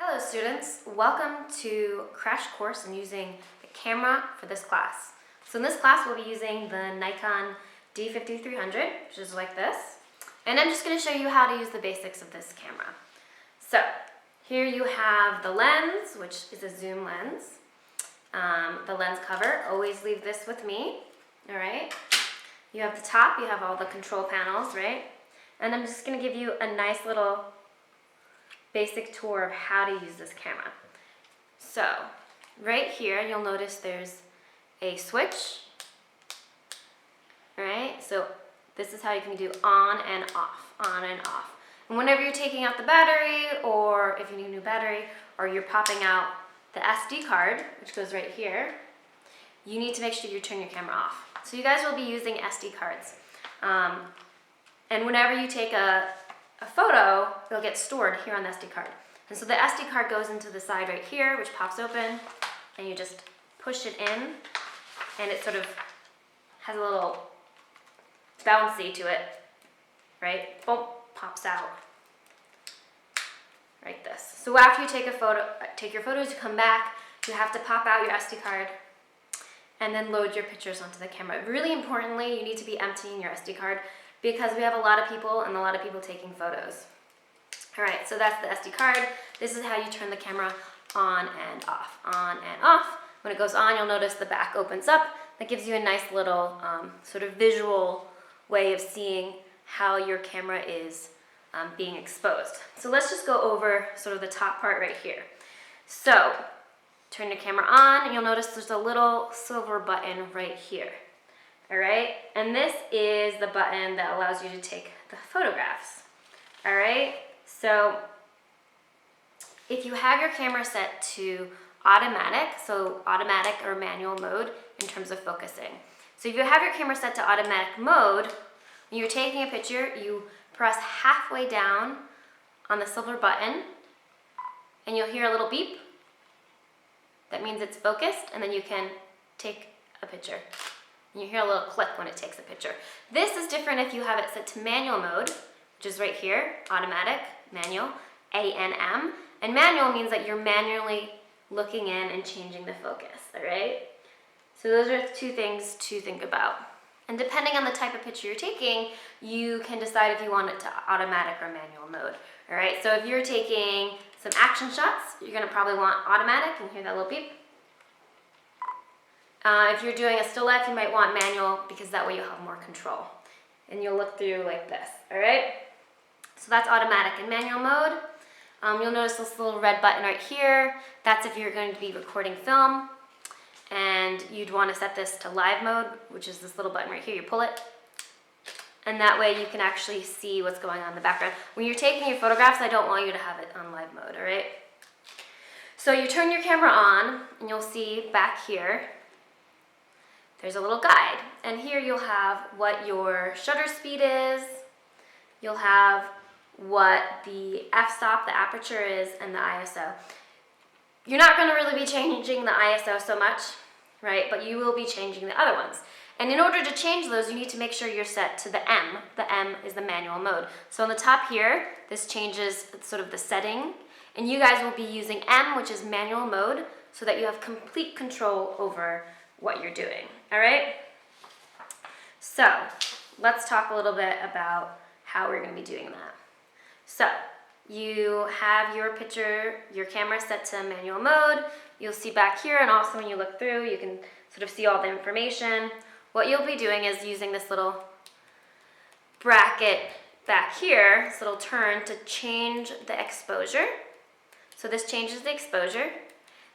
Hello students, welcome to Crash Course in using the camera for this class. So in this class we'll be using the Nikon D5300, which is like this. And I'm just going to show you how to use the basics of this camera. So here you have the lens, which is a zoom lens. The lens cover, always leave this with me, alright? You have the top, you have all the control panels, right? And I'm just going to give you a nice little basic tour of how to use this camera. So right here you'll notice there's a switch, right? So this is how you can do on and off, on and off. And whenever you're taking out the battery, or if you need a new battery, or you're popping out the SD card, which goes right here, you need to make sure you turn your camera off. So you guys will be using SD cards. And whenever you take a photo, it'll get stored here on the SD card. And so the SD card goes into the side right here, which pops open, and you just push it in, and it sort of has a little bouncy to it, right? Boom, pops out, like this. So after you take your photos, you come back, you have to pop out your SD card, and then load your pictures onto the camera. Really importantly, you need to be emptying your SD card, because we have a lot of people and a lot of people taking photos. All right, so that's the SD card. This is how you turn the camera on and off, on and off. When it goes on, you'll notice the back opens up. That gives you a nice little sort of visual way of seeing how your camera is being exposed. So let's just go over sort of the top part right here. So turn your camera on, and you'll notice there's a little silver button right here. All right, and this is the button that allows you to take the photographs. All right, so if you have your camera set to automatic, so automatic or manual mode in terms of focusing. So if you have your camera set to automatic mode, when you're taking a picture, you press halfway down on the silver button, and you'll hear a little beep. That means it's focused, and then you can take a picture. You hear a little click when it takes a picture. This is different if you have it set to manual mode, which is right here, automatic, manual, A-N-M. And manual means that you're manually looking in and changing the focus, all right? So those are two things to think about. And depending on the type of picture you're taking, you can decide if you want it to automatic or manual mode, all right? So if you're taking some action shots, you're gonna probably want automatic, and hear that little beep. If you're doing a still life, you might want manual, because that way you'll have more control. And you'll look through like this, all right? So that's automatic and manual mode. You'll notice this little red button right here. That's if you're going to be recording film. And you'd want to set this to live mode, which is this little button right here. You pull it. And that way you can actually see what's going on in the background. When you're taking your photographs, I don't want you to have it on live mode, all right? So you turn your camera on, and you'll see back here, there's a little guide, and here you'll have what your shutter speed is, you'll have what the f-stop, the aperture is, and the ISO. You're not going to really be changing the ISO so much, right, but you will be changing the other ones. And in order to change those, you need to make sure you're set to the M. The M is the manual mode. So on the top here, this changes sort of the setting, and you guys will be using M, which is manual mode, so that you have complete control over what you're doing, all right? So let's talk a little bit about how we're gonna be doing that. So you have your picture, your camera set to manual mode. You'll see back here, and also when you look through, you can sort of see all the information. What you'll be doing is using this little bracket back here, this little turn, to change the exposure. So this changes the exposure.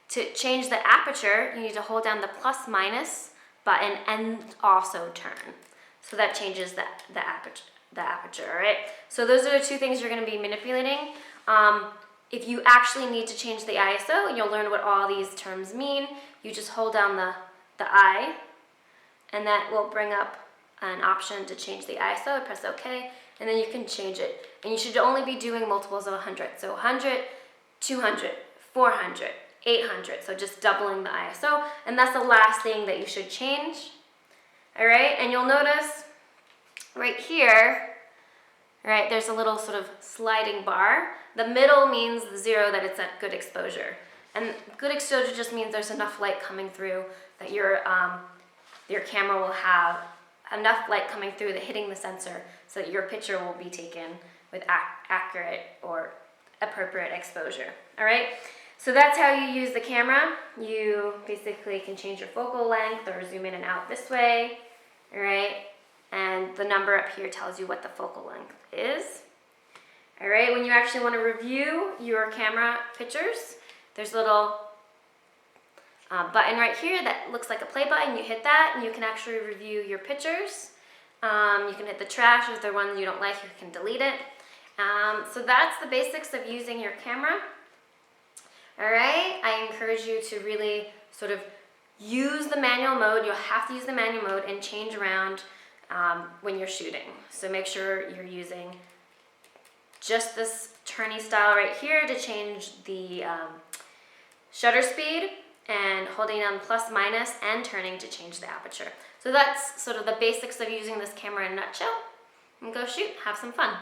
To change the aperture, you need to hold down the plus minus button and also turn. So that changes the aperture, all right? So those are the two things you're gonna be manipulating. If you actually need to change the ISO, you'll learn what all these terms mean. You just hold down the I, and that will bring up an option to change the ISO. Press OK, and then you can change it. And you should only be doing multiples of 100. So 100, 200, 400, 800, so just doubling the ISO, and that's the last thing that you should change, all right? And you'll notice right here, All right, there's a little sort of sliding bar. The middle means the 0, that it's at good exposure. And good exposure just means there's enough light coming through that your camera will have enough light coming through that hitting the sensor so that your picture will be taken with accurate or appropriate exposure. All right, so that's how you use the camera. You basically can change your focal length or zoom in and out this way. All right, and the number up here tells you what the focal length is. All right, when you actually want to review your camera pictures, there's a little button right here that looks like a play button. You hit that and you can actually review your pictures. You can hit the trash. If there are ones you don't like, you can delete it. So that's the basics of using your camera. All right, I encourage you to really sort of use the manual mode. You'll have to use the manual mode and change around when you're shooting. So make sure you're using just this turny style right here to change the shutter speed, and holding down plus minus and turning to change the aperture. So that's sort of the basics of using this camera in a nutshell. And go shoot, have some fun.